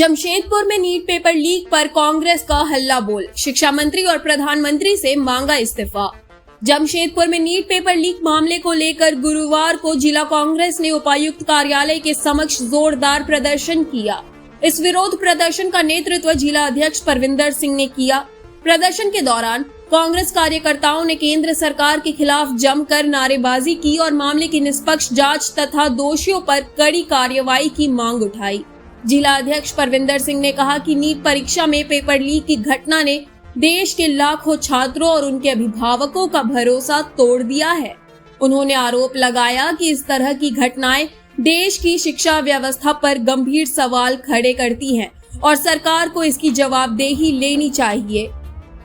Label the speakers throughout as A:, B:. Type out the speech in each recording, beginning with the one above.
A: जमशेदपुर में NEET paper leak पर कांग्रेस का हल्ला बोल, शिक्षा मंत्री और प्रधानमंत्री से मांगा इस्तीफा। जमशेदपुर में नीट पेपर लीक मामले को लेकर गुरुवार को जिला कांग्रेस ने उपायुक्त कार्यालय के समक्ष जोरदार प्रदर्शन किया। इस विरोध प्रदर्शन का नेतृत्व जिला अध्यक्ष परविंदर सिंह ने किया। प्रदर्शन के दौरान कांग्रेस कार्यकर्ताओं ने केंद्र सरकार के खिलाफ जमकर नारेबाजी की और मामले की निष्पक्ष जांच तथा दोषियों पर कड़ी कार्रवाई की मांग उठाई। जिला अध्यक्ष परविंदर सिंह ने कहा कि नीट परीक्षा में पेपर लीक की घटना ने देश के लाखों छात्रों और उनके अभिभावकों का भरोसा तोड़ दिया है। उन्होंने आरोप लगाया कि इस तरह की घटनाएं देश की शिक्षा व्यवस्था पर गंभीर सवाल खड़े करती हैं और सरकार को इसकी जवाबदेही लेनी चाहिए।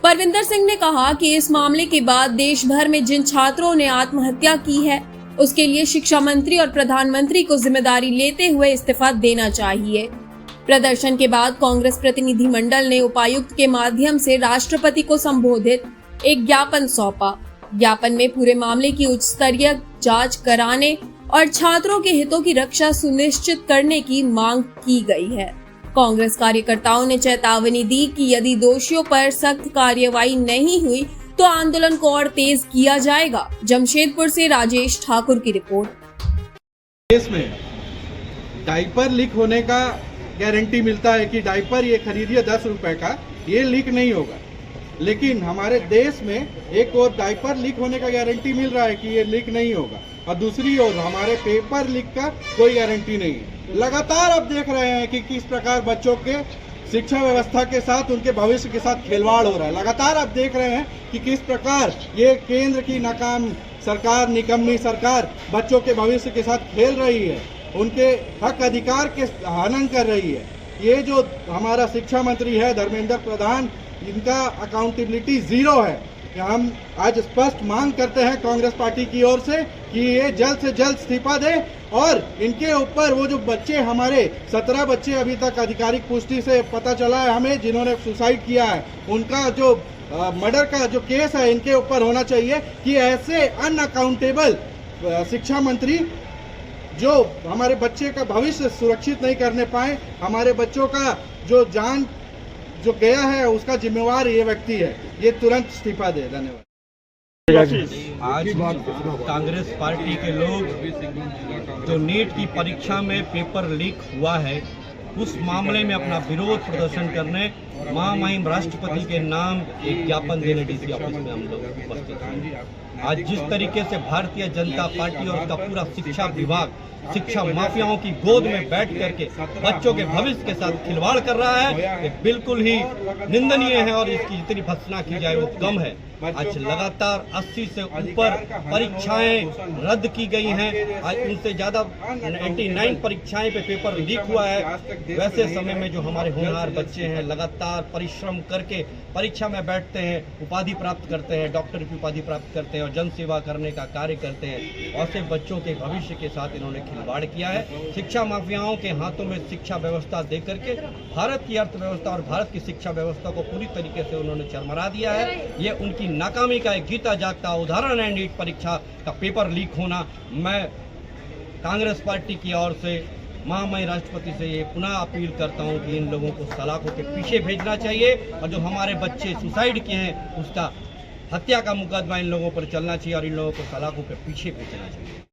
A: परविंदर सिंह ने कहा कि इस मामले के बाद देश भर में जिन छात्रों ने आत्महत्या की है उसके लिए शिक्षा मंत्री और प्रधानमंत्री को जिम्मेदारी लेते हुए इस्तीफा देना चाहिए। प्रदर्शन के बाद कांग्रेस प्रतिनिधि मंडल ने उपायुक्त के माध्यम से राष्ट्रपति को संबोधित एक ज्ञापन सौंपा। ज्ञापन में पूरे मामले की उच्च स्तरीय जांच कराने और छात्रों के हितों की रक्षा सुनिश्चित करने की मांग की गई है। कांग्रेस कार्यकर्ताओं ने चेतावनी दी कि यदि दोषियों पर सख्त कार्रवाई नहीं हुई तो आंदोलन को और तेज किया जाएगा। जमशेदपुर से राजेश ठाकुर की रिपोर्ट।
B: देश में डायपर लीक होने का गारंटी मिलता है कि डायपर ये खरीदिए 10 रुपए का, ये लीक नहीं होगा। लेकिन हमारे देश में एक और डायपर लीक होने का गारंटी मिल रहा है कि ये लीक नहीं होगा, और दूसरी ओर हमारे पेपर लीक का कोई गारंटी नहीं है। लगातार आप देख रहे हैं कि किस प्रकार बच्चों के शिक्षा व्यवस्था के साथ, उनके भविष्य के साथ खिलवाड़ हो रहा है। लगातार आप देख रहे हैं कि किस प्रकार ये केंद्र की नाकाम सरकार, निकम्मी सरकार बच्चों के भविष्य के साथ खेल रही है, उनके हक अधिकार के हनन कर रही है। ये जो हमारा शिक्षा मंत्री है धर्मेंद्र प्रधान, इनका अकाउंटेबिलिटी जीरो है। हम आज स्पष्ट मांग करते हैं कांग्रेस पार्टी की ओर से कि ये जल्द से जल्द इस्तीफा दे और इनके ऊपर वो जो बच्चे, हमारे 17 बच्चे अभी तक आधिकारिक पुष्टि से पता चला है हमें, जिन्होंने सुसाइड किया है, उनका जो मर्डर का जो केस है इनके ऊपर होना चाहिए। कि ऐसे अनअकाउंटेबल शिक्षा मंत्री जो हमारे बच्चे का भविष्य सुरक्षित नहीं करने पाए, हमारे बच्चों का जो जान जो गया है उसका जिम्मेवार ये व्यक्ति है, ये तुरंत इस्तीफा दे। धन्यवाद।
C: आज कांग्रेस पार्टी के लोग जो नीट की परीक्षा में पेपर लीक हुआ है उस मामले में अपना विरोध प्रदर्शन करने महामहिम राष्ट्रपति के नाम एक ज्ञापन देने डीसी ऑफिस में हम लोग उपस्थित हैं। आज जिस तरीके से भारतीय जनता पार्टी और उसका पूरा शिक्षा विभाग शिक्षा माफियाओं की गोद में बैठ करके बच्चों के भविष्य के साथ खिलवाड़ कर रहा है, ये बिल्कुल ही निंदनीय है और इसकी जितनी भर्त्सना की जाए वो कम है। आज लगातार 80 से ऊपर परीक्षाएं रद्द की गई हैं। आज उनसे ज़्यादा 89 परीक्षाएं पे पेपर लीक हुआ है। वैसे समय में जो हमारे होनहार बच्चे हैं लगातार परिश्रम करके परीक्षा में बैठते हैं, उपाधि प्राप्त करते हैं, डॉक्टर की उपाधि प्राप्त करते हैं और जन सेवा करने का कार्य करते हैं, ऐसे बच्चों के भविष्य के साथ इन्होंने खिलवाड़ किया है। शिक्षा माफियाओं के हाथों में शिक्षा व्यवस्था दे करके भारत की अर्थव्यवस्था और भारत की शिक्षा व्यवस्था को पूरी तरीके से उन्होंने चरमरा दिया है। ये उनकी नाकामी का एक जीता जागता उदाहरण है नीट परीक्षा का पेपर लीक होना। मैं कांग्रेस पार्टी की ओर से महामहिम राष्ट्रपति से ये पुनः अपील करता हूं कि इन लोगों को सलाखों के पीछे भेजना चाहिए और जो हमारे बच्चे सुसाइड किए हैं उसका हत्या का मुकदमा इन लोगों पर चलना चाहिए और इन लोगों को सलाखों के पीछे भेजना चाहिए।